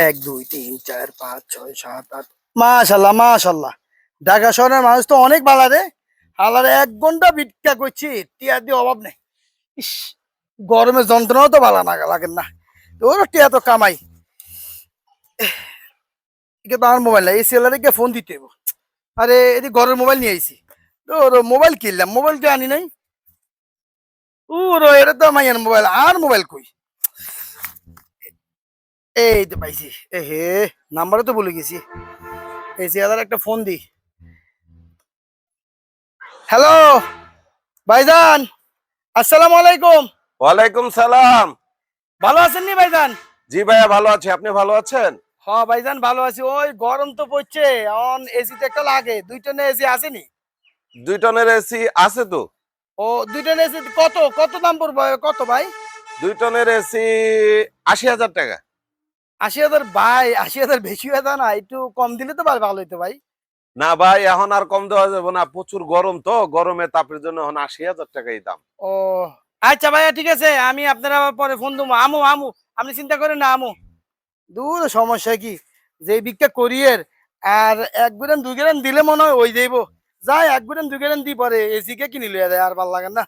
এক দুই তিন চার পাঁচ ছয় সাত আট। মাশাল্লাহ মাশাল্লাহ, ঢাকা শহরের মানুষ তো অনেক ভালো রে। হালারে 1 ঘন্টা ভিক্ষা করছি, টিয়া দিয়ে অভাব নেই। ইস, গরমের যন্ত্রণাও তো ভালো না লাগে না, তোর টিয়া তো কামাই। একে তো আমার মোবাইল নাই, এই সেলারিকে ফোন দিতে হইব। আরে এদিকে ঘরের মোবাইল নিয়ে আইছি, তোর মোবাইল কিনলাম, মোবাইলটা আনি নাই। এটা তো মাইয়ার মোবাইল, আর মোবাইল কই? এই তো পাইছি। এ হে, নাম্বারও তো ভুলে গেছি। এই সিয়াদার একটা ফোন দি। হ্যালো ভাইজান, আসসালামু আলাইকুম। ওয়ালাইকুম সালাম। ভালো আছেন নি ভাইজান? জি ভাইয়া ভালো আছি, আপনি ভালো আছেন? হ ভাইজান ভালো আছি। ওই গরম তো পড়ছে, অন এসি তো একটা লাগে, 2 টনের এসি আসেনি? 2 টনের এসি আছে তো। ও 2 টনের এসি কত কত দাম পড়বে কত ভাই? 2 টনের এসি ৮০,০০০ টাকা। 80,000 ভাই, 80,000 বেশি হয়ে যায় না? একটু কম দিলে তো ভালো হইতো ভাই। না ভাই, এখন আর কম দেওয়া যাবে না, প্রচুর গরম তো, গরমে তাপের জন্য এখন ৮০,০০০ টাকাই দাম। ও আচ্ছা ভাইয়া, ঠিক আছে, আমি আপনার আবার পরে ফোন দেবো। আমু আমু, আপনি চিন্তা করেন না আমু। দূর সমস্যা কি, যে ভিক্ষা করিয়ের আর 1 গ্রাম 2 গ্রাম দিলে মনে হয় ওই যাইব। যাই 1 গ্রাম 2 গ্রাম দি পরে এসি কে কিনি লইয়া দেয়, আর ভাল লাগে না।